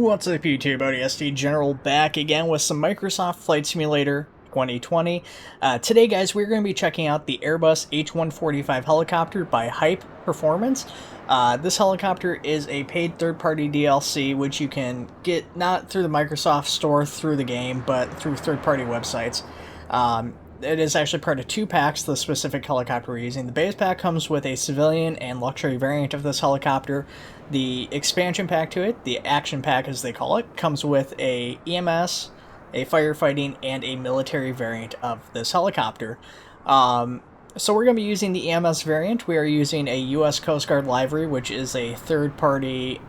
What's up YouTube, ODST General back again with some Microsoft Flight Simulator 2020. Today guys, we're going to be checking out the Airbus H145 helicopter by Hype Performance. This helicopter is a paid third-party DLC which you can get not through the Microsoft store through the game, but through third-party websites. It is actually part of two packs, the specific helicopter we're using. The base pack comes with a civilian and luxury variant of this helicopter. The expansion pack to it, the action pack as they call it, comes with a EMS, a firefighting, and a military variant of this helicopter. So we're going to be using the EMS variant. We are using a U.S. Coast Guard livery, which is a third-party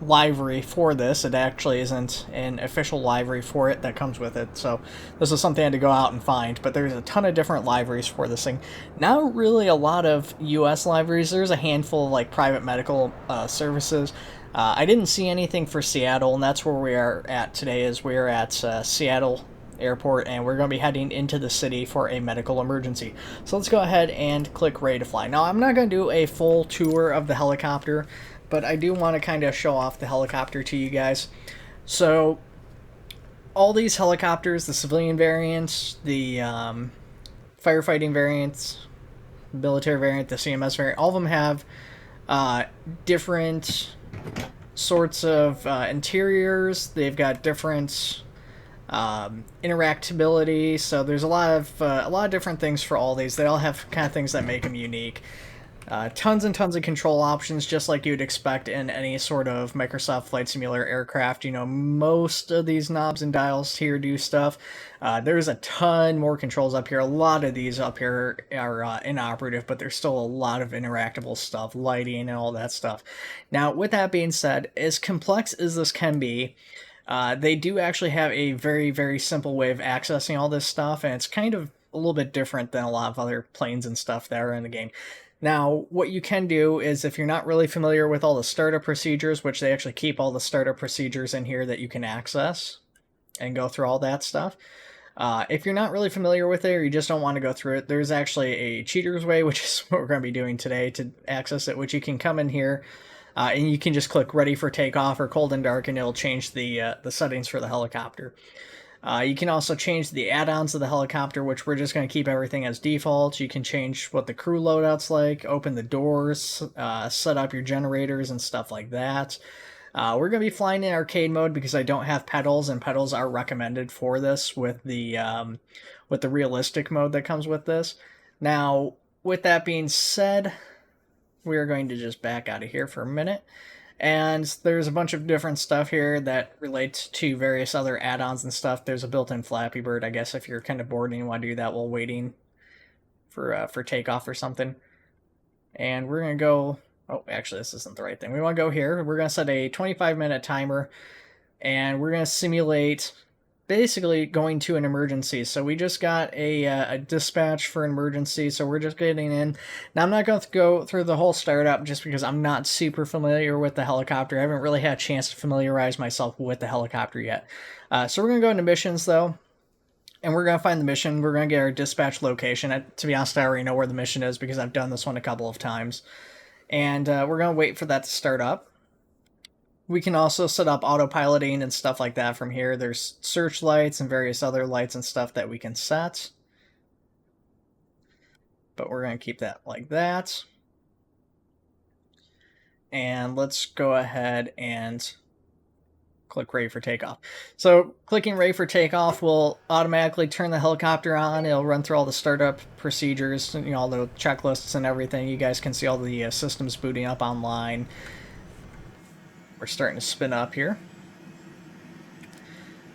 livery for this. It actually isn't an official livery for it that comes with it, so this is something I had to go out and find, but there's a ton of different liveries for this thing. Not really a lot of US liveries. There's a handful of like private medical services. I didn't see anything for Seattle, and that's where we are at today. Is we're at Seattle Airport, and we're going to be heading into the city for a medical emergency. So let's go ahead and click ready to fly. Now I'm not going to do a full tour of the helicopter, but I do want to kind of show off the helicopter to you guys. So all these helicopters, the civilian variants, the firefighting variants, military variant, the CMS variant, all of them have different sorts of interiors. They've got different interactability, so there's a lot of different things for all these. They all have kind of things that make them unique. Tons and tons of control options, just like you'd expect in any sort of Microsoft Flight Simulator aircraft. You know, most of these knobs and dials here do stuff. There's a ton more controls up here. A lot of these up here are inoperative, but there's still a lot of interactable stuff, lighting and all that stuff. Now, with that being said, as complex as this can be, they do actually have a very, very simple way of accessing all this stuff, and it's kind of a little bit different than a lot of other planes and stuff that are in the game. Now, what you can do is, if you're not really familiar with all the startup procedures, which they actually keep all the startup procedures in here that you can access and go through all that stuff. If you're not really familiar with it, or you just don't want to go through it, there's actually a cheater's way, which is what we're going to be doing today to access it, which you can come in here and you can just click ready for takeoff or cold and dark, and it'll change the settings for the helicopter. You can also change the add-ons of the helicopter, which we're just going to keep everything as default. You can change what the crew loadout's like, open the doors, set up your generators and stuff like that. We're going to be flying in arcade mode because I don't have pedals, and pedals are recommended for this with the realistic mode that comes with this. Now, with that being said, we're going to just back out of here for a minute. And there's a bunch of different stuff here that relates to various other add-ons and stuff. There's a built-in Flappy Bird, I guess, if you're kind of bored and you want to do that while waiting for takeoff or something. And we're going to go... Oh, actually, this isn't the right thing. We want to go here. We're going to set a 25-minute timer, and we're going to simulate basically going to an emergency. So we just got a dispatch for an emergency, so we're just getting in. Now, I'm not going to go through the whole startup just because I'm not super familiar with the helicopter. I haven't really had a chance to familiarize myself with the helicopter yet. So we're going to go into missions, though, and we're going to find the mission. We're going to get our dispatch location. To be honest, I already know where the mission is because I've done this one a couple of times. And we're going to wait for that to start up. We can also set up autopiloting and stuff like that from here. There's searchlights and various other lights and stuff that we can set. But we're going to keep that like that. And let's go ahead and click ready for takeoff. So clicking ready for takeoff will automatically turn the helicopter on. It'll run through all the startup procedures, you know, all the checklists and everything. You guys can see all the systems booting up online. We're starting to spin up here.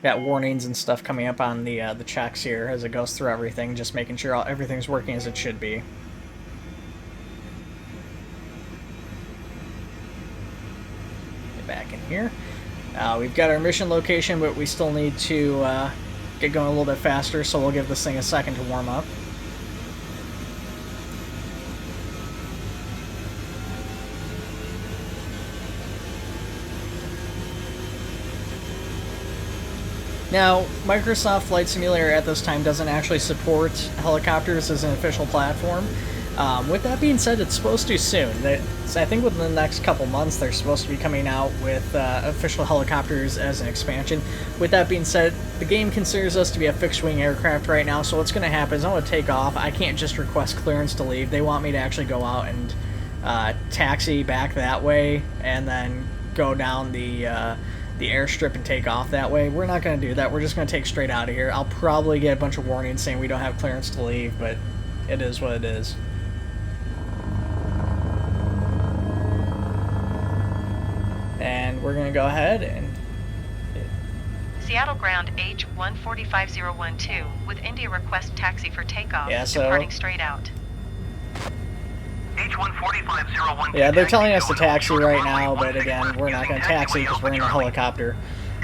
Got warnings and stuff coming up on the checks here as it goes through everything, just making sure everything's working as it should be. Get back in here. We've got our mission location, but we still need to get going a little bit faster, so we'll give this thing a second to warm up. Now, Microsoft Flight Simulator at this time doesn't actually support helicopters as an official platform. With that being said, it's supposed to soon. I think within the next couple months, they're supposed to be coming out with official helicopters as an expansion. With that being said, the game considers us to be a fixed-wing aircraft right now, so what's going to happen is I'm going to take off. I can't just request clearance to leave. They want me to actually go out and taxi back that way, and then go down the airstrip and take off that way. We're not going to do that. We're just going to take straight out of here. I'll probably get a bunch of warnings saying we don't have clearance to leave, but it is what it is. And we're going to go ahead and... Seattle ground H145012 with India request taxi for takeoff. Yeah, so... departing straight out. Yeah, they're telling us to taxi right now, but again, we're not going to taxi because we're in a helicopter.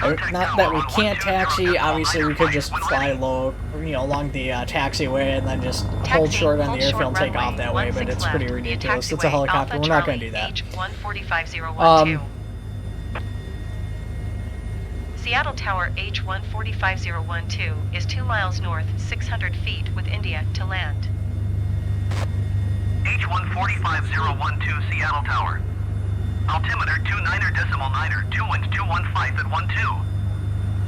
Not that we can't taxi, obviously we could just fly low, along the taxiway and then just hold short on the airfield and take off that way, but it's pretty ridiculous. It's a helicopter, we're not going to do that. Seattle Tower H145012 is 2 miles north, 600 feet with India to land. H145012 Seattle Tower. Altimeter 29.9, 2 winds 215 at 12.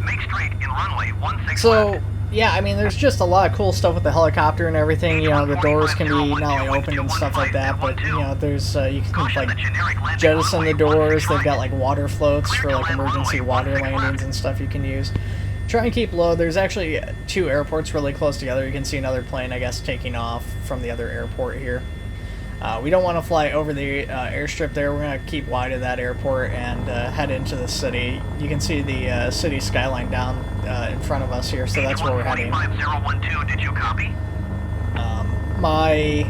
Make straight in runway 16 So, left. yeah, I mean, there's just a lot of cool stuff with the helicopter and everything. The doors can be not only opened and stuff like that, but, there's, you can, like, jettison the doors. They've got, like, water floats for, like, emergency water landings and stuff you can use. Try and keep low. There's actually 2 airports really close together. You can see another plane, I guess, taking off from the other airport here. We don't want to fly over the airstrip there. We're going to keep wide of that airport and head into the city. You can see the city skyline down in front of us here, so that's where we're heading. Did you copy? My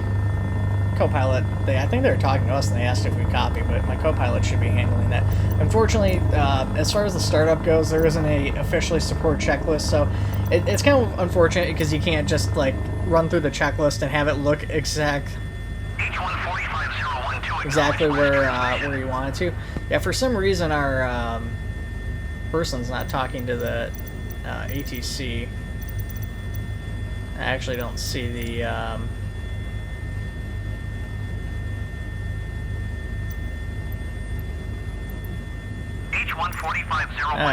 co-pilot, I think they were talking to us and they asked if we copy, but my co-pilot should be handling that. Unfortunately, as far as the startup goes, there isn't a officially support checklist, so it's kind of unfortunate because you can't just like run through the checklist and have it look exactly where you want it to. Yeah, for some reason our person's not talking to the ATC. I actually don't see the I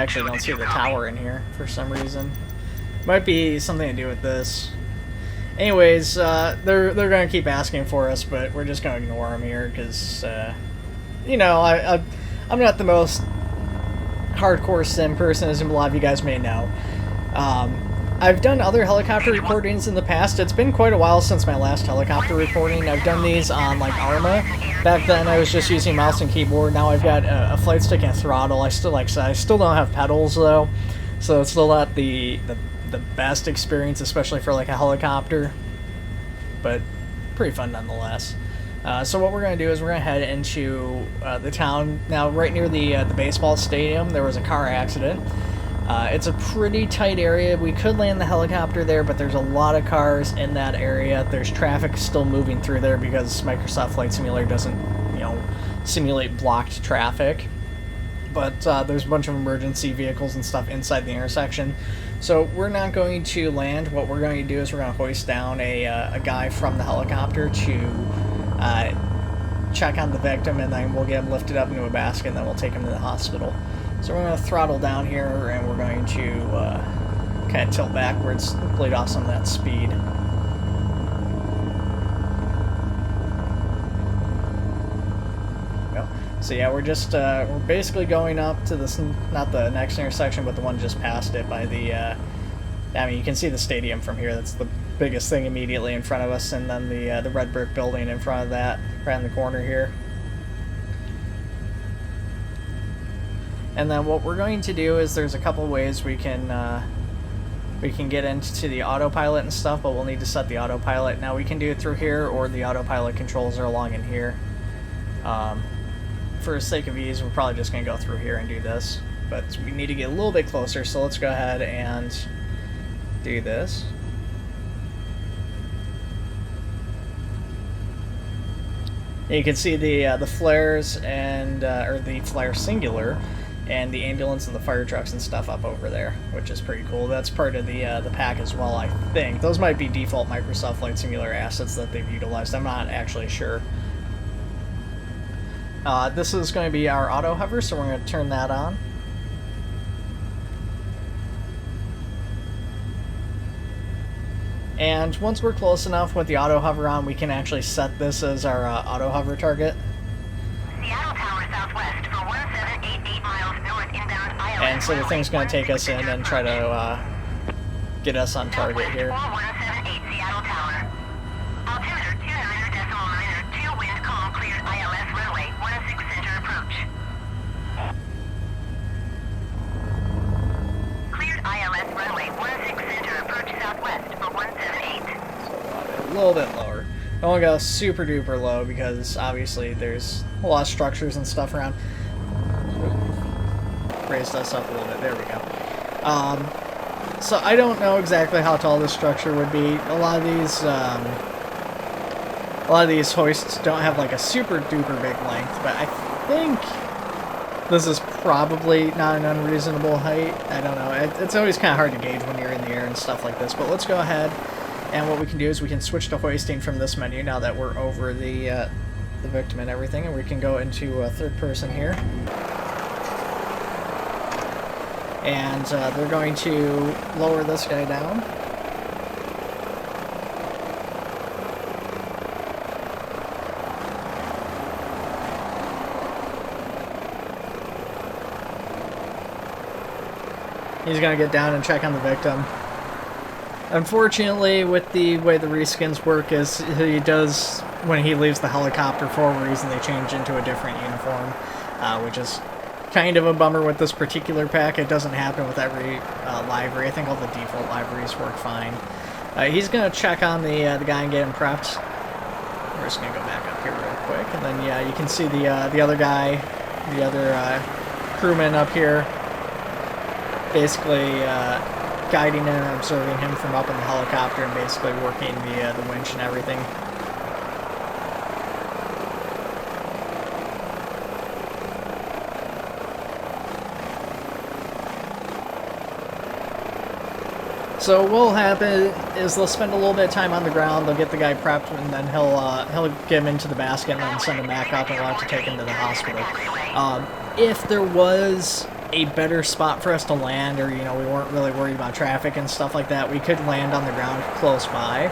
actually don't see the tower in here for some reason. Might be something to do with this. Anyways, they're going to keep asking for us, but we're just going to ignore them here because, I'm not the most hardcore sim person, as a lot of you guys may know. I've done other helicopter recordings in the past. It's been quite a while since my last helicopter recording. I've done these on, like, Arma. Back then, I was just using mouse and keyboard. Now I've got a flight stick and a throttle. I still don't have pedals, though, so it's still not the best experience, especially for like a helicopter, but pretty fun nonetheless. So what we're going to do is we're going to head into the town. Now, right near the baseball stadium, there was a car accident. It's a pretty tight area. We could land the helicopter there, but there's a lot of cars in that area. There's traffic still moving through there because Microsoft Flight Simulator doesn't, simulate blocked traffic. But there's a bunch of emergency vehicles and stuff inside the intersection. So we're not going to land. What we're going to do is we're going to hoist down a guy from the helicopter to check on the victim, and then we'll get him lifted up into a basket, and then we'll take him to the hospital. So we're going to throttle down here, and we're going to kind of tilt backwards, bleed off some of that speed. So yeah, we're basically going up to this, not the next intersection, but the one just past it by the, you can see the stadium from here. That's the biggest thing immediately in front of us, and then the red brick building in front of that, right in the corner here. And then what we're going to do is there's a couple ways we can get into the autopilot and stuff, but we'll need to set the autopilot. Now we can do it through here, or the autopilot controls are along in here. For the sake of ease, we're probably just going to go through here and do this. But we need to get a little bit closer, so let's go ahead and do this. You can see the flares and or the flare singular and the ambulance and the fire trucks and stuff up over there, which is pretty cool. That's part of the pack as well, I think. Those might be default Microsoft Flight Simulator assets that they've utilized. I'm not actually sure. This is going to be our auto hover, so we're going to turn that on. And once we're close enough with the auto hover on, we can actually set this as our auto hover target. Seattle Tower southwest for 1788 miles north inbound ILS. And so the thing's going to take us in and try to get us on target here. 4178 Seattle Tower. Altimeter 29.92, wind calm, cleared ILS runway 16 center approach. Cleared ILS runway 16 center approach southwest for 178. A little bit lower. Don't want to go super duper low because obviously there's a lot of structures and stuff around. Raised us up a little bit. There we go. So I don't know exactly how tall this structure would be. A lot of these hoists don't have like a super duper big length, but I think this is probably not an unreasonable height. I don't know. It's always kind of hard to gauge when you're in the air and stuff like this. But let's go ahead, and what we can do is we can switch to hoisting from this menu now that we're over the victim and everything, and we can go into third person here. And they're going to lower this guy down. He's going to get down and check on the victim. Unfortunately, with the way the reskins work, is he does, when he leaves the helicopter for a reason, they change into a different uniform, which is kind of a bummer with this particular pack. It doesn't happen with every livery. I think all the default liveries work fine. He's going to check on the guy and get him prepped. We're just going to go back up here real quick, and then yeah, you can see the other guy, the other crewman up here, basically guiding and observing him from up in the helicopter and basically working the winch and everything. So what will happen is they'll spend a little bit of time on the ground, they'll get the guy prepped, and then he'll get him into the basket and then send him back up, and we'll have to take him to the hospital. If there was a better spot for us to land, or we weren't really worried about traffic and stuff like that, we could land on the ground close by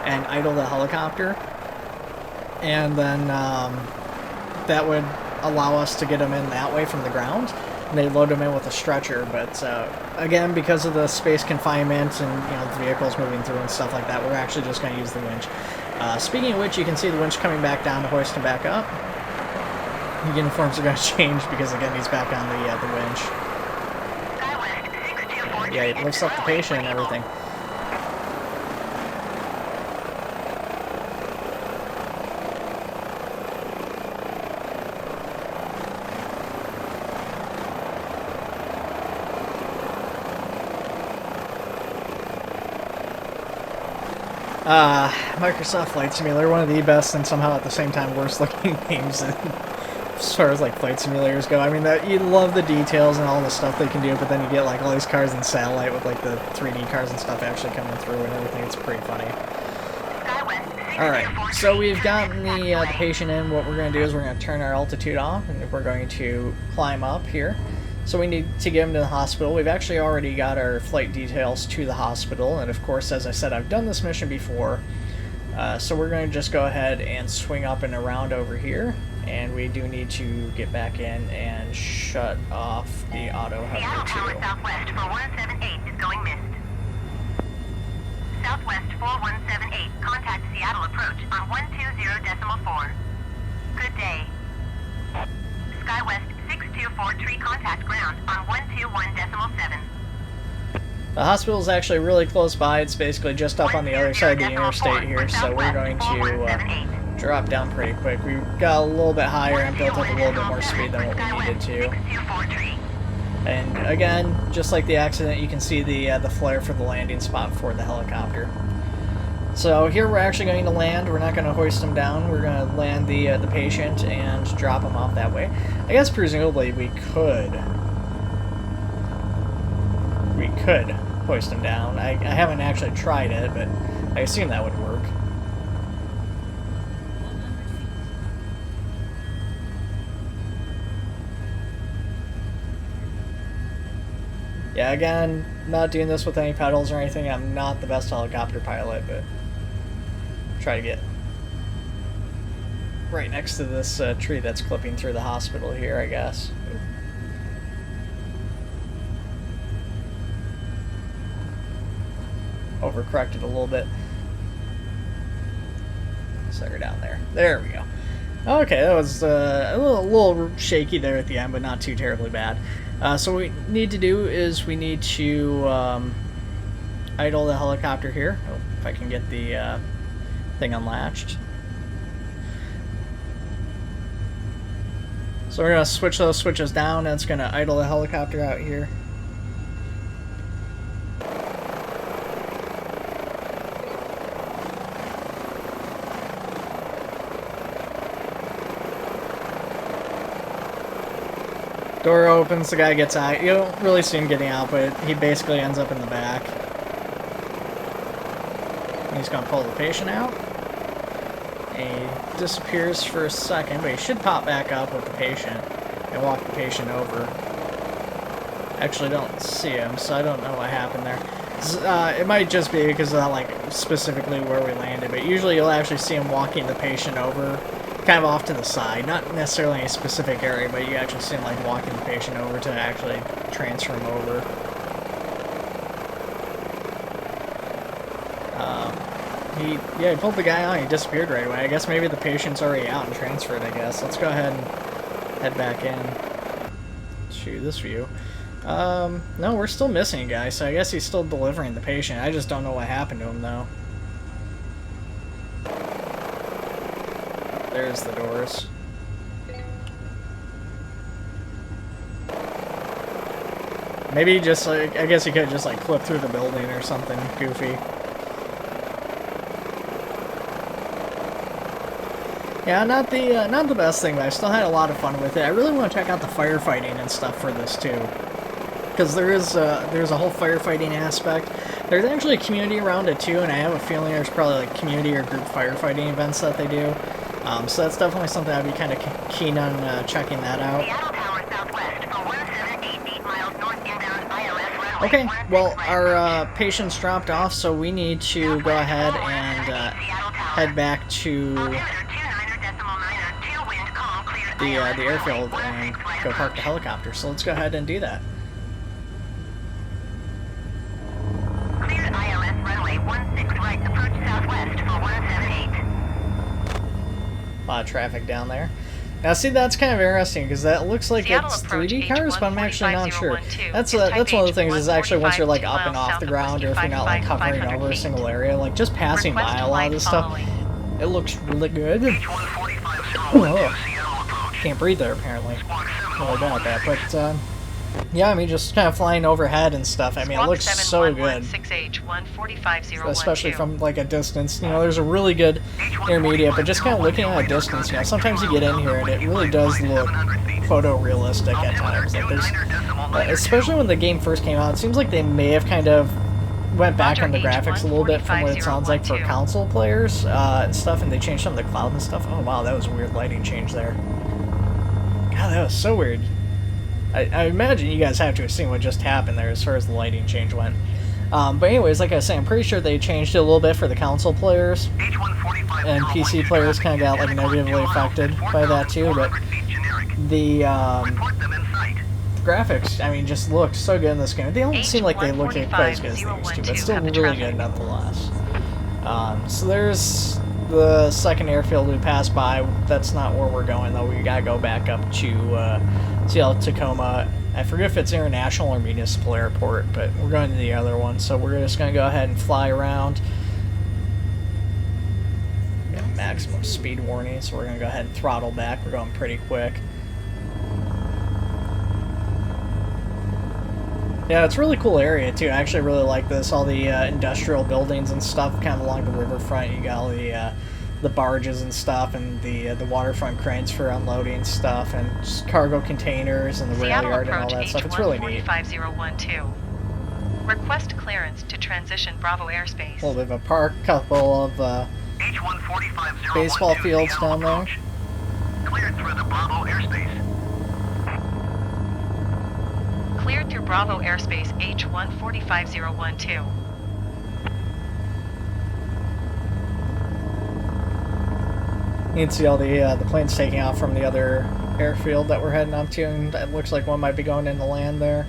and idle the helicopter, and then that would allow us to get him in that way from the ground. And they load him in with a stretcher, but again, because of the space confinement and the vehicles moving through and stuff like that, we're actually just going to use the winch. Speaking of which, you can see the winch coming back down to hoist him back up. The uniforms are going to change because again he's back on the winch. Yeah, it lifts up the patient and everything. Microsoft Flight Simulator, one of the best and somehow at the same time worst looking games as far as like flight simulators go. I mean, you love the details and all the stuff they can do, but then you get like all these cars in satellite with like the 3D cars and stuff actually coming through and everything. It's pretty funny. Alright, so we've gotten the patient in. What we're going to do is we're going to turn our altitude off and we're going to climb up here. So we need to get him to the hospital. We've actually already got our flight details to the hospital, and of course, as I said, I've done this mission before. So we're going to just go ahead and swing up and around over here, and we do need to get back in and shut off the auto hover Seattle Tower too. southwest for 178 is going missed. Southwest 4178, contact Seattle approach on 120.4. Good day. Skywest 6243, contact ground on 121.7. The hospital is actually really close by. It's basically just up on the other side of the interstate here, so we're going to drop down pretty quick. We got a little bit higher and built up a little bit more speed than what we needed to. And again, just like the accident, you can see the flare for the landing spot for the helicopter. So here we're actually going to land. We're not going to hoist him down. We're going to land the patient and drop him off that way. I guess presumably we could could hoist him down. I haven't actually tried it, but I assume that would work. Yeah, again, not doing this with any pedals or anything. I'm not the best helicopter pilot, but try to get right next to this tree that's clipping through the hospital here, I guess. Overcorrected a little bit. So we're down there. There we go. Okay, that was a little shaky there at the end, but not too terribly bad. So what we need to do is we need to idle the helicopter here. Oh, if I can get the thing unlatched. So we're going to switch those switches down, and it's going to idle the helicopter out here. Door opens, the guy gets out. You don't really see him getting out, but he basically ends up in the back. And he's going to pull the patient out. And he disappears for a second, but he should pop back up with the patient and walk the patient over. Actually don't see him, so I don't know what happened there. It might just be because of that, like, specifically where we landed, but usually you'll actually see him walking the patient over kind of off to the side, not necessarily in a specific area, but you actually see him like walking the patient over to actually transfer him over. He pulled the guy out and he disappeared right away. I guess maybe the patient's already out and transferred, I guess. Let's go ahead and head back in. Let's shoot this view. No, we're still missing a guy, so I guess he's still delivering the patient. I just don't know what happened to him, though. There's the doors. Maybe just like, I guess he could just like clip through the building or something goofy. Yeah, not the best thing, but I still had a lot of fun with it. I really want to check out the firefighting and stuff for this too, because there's a whole firefighting aspect. There's actually a community around it too, and I have a feeling there's probably like community or group firefighting events that they do. So that's definitely something I'd be kind of keen on checking that out. Seattle Tower southwest for 178 miles north inbound ILS runway. Okay, well, our patient's dropped off, so we need to go ahead and head back to the airfield and go park the helicopter. So let's go ahead and do that. Cleared ILS runway 16 right, approach southwest for 178. A lot of traffic down there. Now, see, that's kind of interesting because that looks like it's 3D cars, but I'm actually not sure. That's one of the things is actually once you're like up and off the ground, or if you're not like hovering over a single area, like just passing by a lot of this stuff, it looks really good. Can't breathe there apparently. Really bad at that, but yeah, I mean, just kind of flying overhead and stuff. I mean, it looks so good, especially from like a distance. You know, there's a really good intermediate, but just kind of looking at a distance, you know, sometimes you get in here and it really does look photorealistic at times. Like there's, especially when the game first came out, it seems like they may have kind of went back on the graphics a little bit from what it sounds like for console players and stuff, and they changed some of the cloud and stuff. Oh wow, that was a weird lighting change there. God, that was so weird. I imagine you guys have to have seen what just happened there as far as the lighting change went. But anyways, like I was saying, I'm pretty sure they changed it a little bit for the console players. And PC players kind of got like negatively affected by that too. But the graphics, I mean, just look so good in this game. They don't seem like they look quite as good as they used to, but still really good nonetheless. So there's the second airfield we passed by. That's not where we're going though. We gotta go back up to Seattle Tacoma. I forget if it's international or municipal airport, but we're going to the other one, so we're just gonna go ahead and fly around. Got maximum speed warning, so we're gonna go ahead and throttle back. We're going pretty quick. Yeah, it's a really cool area too. I actually really like this. All the industrial buildings and stuff kind of along the riverfront. You got all the barges and stuff, and the waterfront cranes for unloading stuff, and just cargo containers and the rail yard and all that stuff. It's really neat. Request clearance to transition Bravo airspace. A little bit of a park, couple of H145-012 baseball fields Seattle down there. approach. Cleared through the Bravo airspace. Cleared through Bravo airspace H145012. You can see all the planes taking off from the other airfield that we're heading up to, and it looks like one might be going into land there.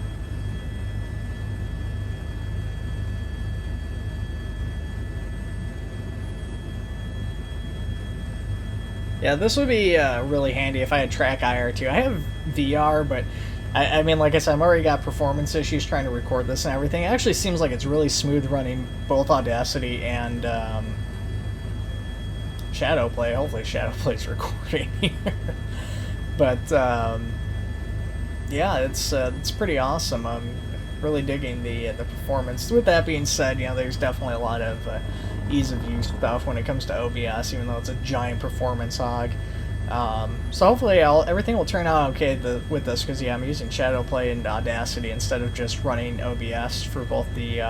Yeah, this would be really handy if I had track IR too. I have VR, but I mean, like I said, I'm already got performance issues trying to record this and everything. It actually seems like it's really smooth running both Audacity and Shadowplay. Hopefully Shadowplay's recording here. But yeah, it's pretty awesome. I'm really digging the performance. With that being said, you know, there's definitely a lot of ease of use stuff when it comes to OBS, even though it's a giant performance hog. So hopefully everything will turn out okay with this, because yeah, I'm using Shadowplay and Audacity instead of just running OBS for both the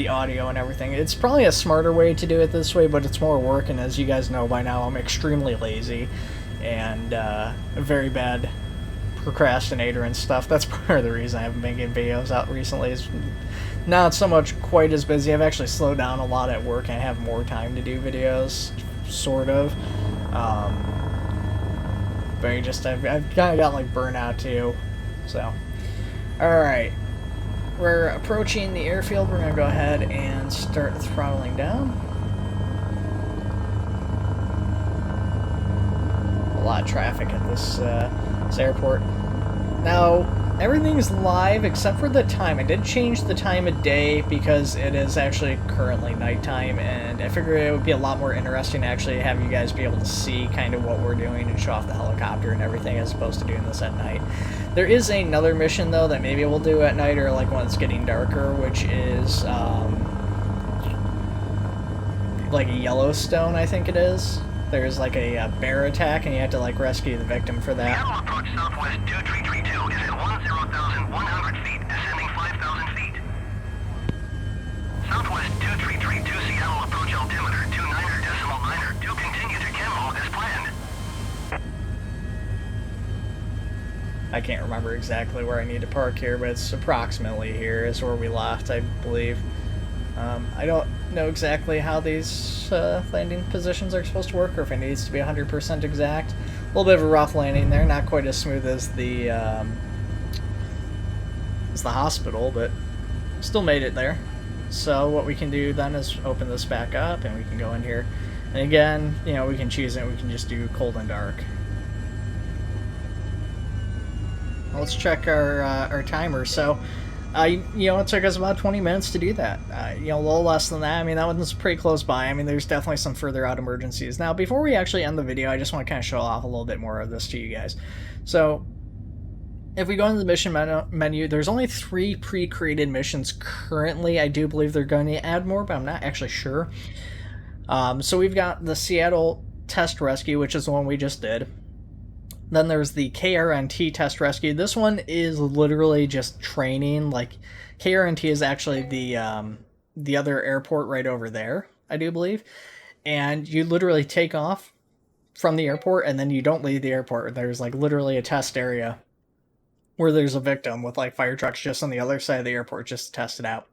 audio and everything. It's probably a smarter way to do it this way, but it's more work, and as you guys know by now, I'm extremely lazy and a very bad procrastinator and stuff. That's part of the reason I haven't been getting videos out recently, is not so much quite as busy. I've actually slowed down a lot at work and I have more time to do videos, sort of. But I've kind of got like burnout too. So, alright. We're approaching the airfield. We're going to go ahead and start throttling down. A lot of traffic at this airport. Now, everything's live except for the time. I did change the time of day because it is actually currently nighttime, and I figured it would be a lot more interesting to actually have you guys be able to see kind of what we're doing and show off the helicopter and everything, as opposed to doing this at night. There is another mission though that maybe we'll do at night, or like when it's getting darker, which is like a Yellowstone, I think it is. There's like a bear attack, and you have to like rescue the victim for that. Seattle approach southwest 2332 is at 10,100 feet, descending 5,000 feet. Southwest 2332 Seattle approach altimeter 29.9, to continue to Kenmore as planned. I can't remember exactly where I need to park here, but it's approximately here is where we left, I believe. I don't know exactly how these landing positions are supposed to work, or if it needs to be 100% exact. A little bit of a rough landing there, not quite as smooth as the hospital, but still made it there. So what we can do then is open this back up, and we can go in here. And again, you know, we can choose it. We can just do cold and dark. Let's check our timer. So, you know, it took us about 20 minutes to do that. You know, a little less than that. I mean, that one's pretty close by. I mean, there's definitely some further out emergencies. Now, before we actually end the video, I just want to kind of show off a little bit more of this to you guys. So, if we go into the mission menu, there's only 3 pre-created missions currently. I do believe they're going to add more, but I'm not actually sure. So we've got the Seattle Test Rescue, which is the one we just did. Then there's the KRNT Test Rescue. This one is literally just training. Like, KRNT is actually the other airport right over there, I do believe. And you literally take off from the airport, and then you don't leave the airport. There's like literally a test area where there's a victim with like fire trucks just on the other side of the airport just to test it out.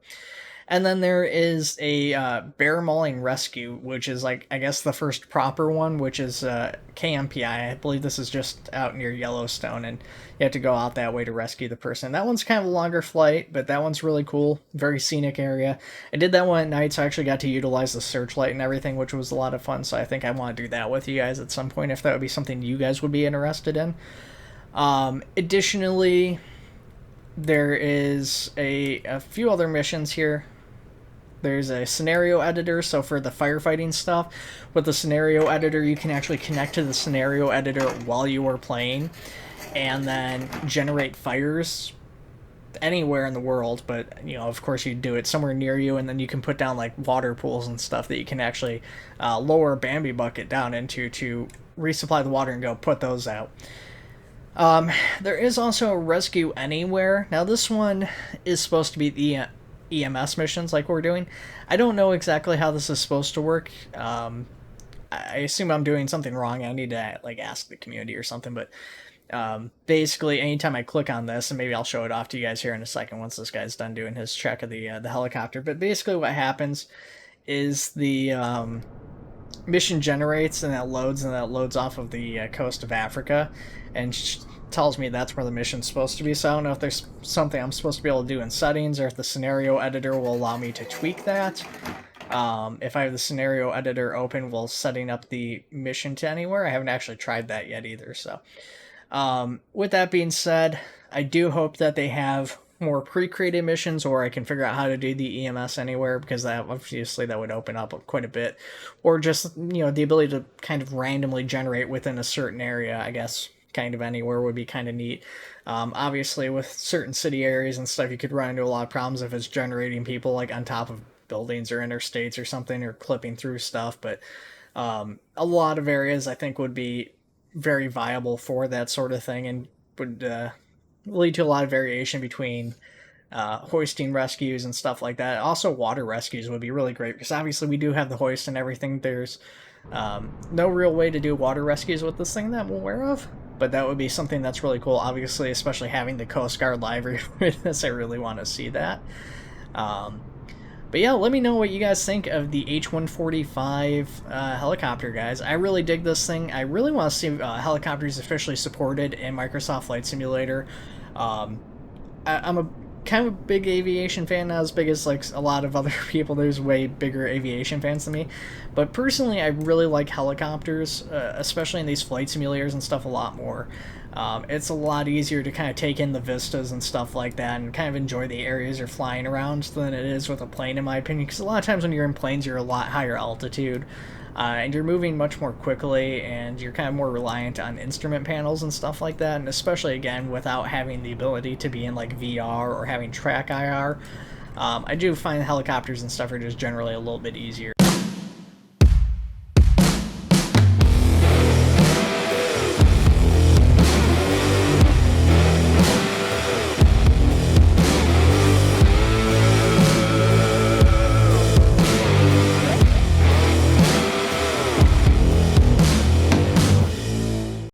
And then there is a bear mauling rescue, which is like, I guess, the first proper one, which is KMPI. I believe this is just out near Yellowstone, and you have to go out that way to rescue the person. That one's kind of a longer flight, but that one's really cool. Very scenic area. I did that one at night, so I actually got to utilize the searchlight and everything, which was a lot of fun. So I think I want to do that with you guys at some point, if that would be something you guys would be interested in. Additionally, there is a few other missions here. There's a scenario editor, so for the firefighting stuff, with the scenario editor, you can actually connect to the scenario editor while you are playing, and then generate fires anywhere in the world, but, you know, of course you do it somewhere near you, and then you can put down, like, water pools and stuff that you can actually lower a Bambi bucket down into to resupply the water and go put those out. There is also a Rescue Anywhere. Now, this one is supposed to be the EMS missions like we're doing. I don't know exactly how this is supposed to work. I assume I'm doing something wrong. I need to like ask the community or something, but basically anytime I click on this, and maybe I'll show it off to you guys here in a second once this guy's done doing his check of the helicopter, but basically what happens is the mission generates and that loads off of the coast of Africa and tells me that's where the mission's supposed to be. So I don't know if there's something I'm supposed to be able to do in settings, or if the scenario editor will allow me to tweak that. If I have the scenario editor open while setting up the mission to anywhere, I haven't actually tried that yet either. So with that being said, I do hope that they have more pre-created missions, or I can figure out how to do the EMS anywhere, because that obviously that would open up quite a bit, or just, you know, the ability to kind of randomly generate within a certain area, I guess kind of anywhere would be kind of neat. Obviously with certain city areas and stuff, you could run into a lot of problems if it's generating people like on top of buildings or interstates or something, or clipping through stuff, but a lot of areas I think would be very viable for that sort of thing, and would lead to a lot of variation between hoisting rescues and stuff like that. Also, water rescues would be really great, because obviously we do have the hoist and everything. There's no real way to do water rescues with this thing that I'm aware of, but that would be something that's really cool. Obviously, especially having the Coast Guard library with this, I really want to see that. But yeah, let me know what you guys think of the H-145 helicopter, guys. I really dig this thing. I really want to see helicopters officially supported in Microsoft Flight Simulator. I'm a kind of a big aviation fan, not as big as like a lot of other people. There's way bigger aviation fans than me. But personally, I really like helicopters, especially in these flight simulators and stuff, a lot more. It's a lot easier to kind of take in the vistas and stuff like that, and kind of enjoy the areas you're flying around than it is with a plane, in my opinion, because a lot of times when you're in planes, you're a lot higher altitude, and you're moving much more quickly, and you're kind of more reliant on instrument panels and stuff like that, and especially, again, without having the ability to be in like VR or having track IR. I do find helicopters and stuff are just generally a little bit easier.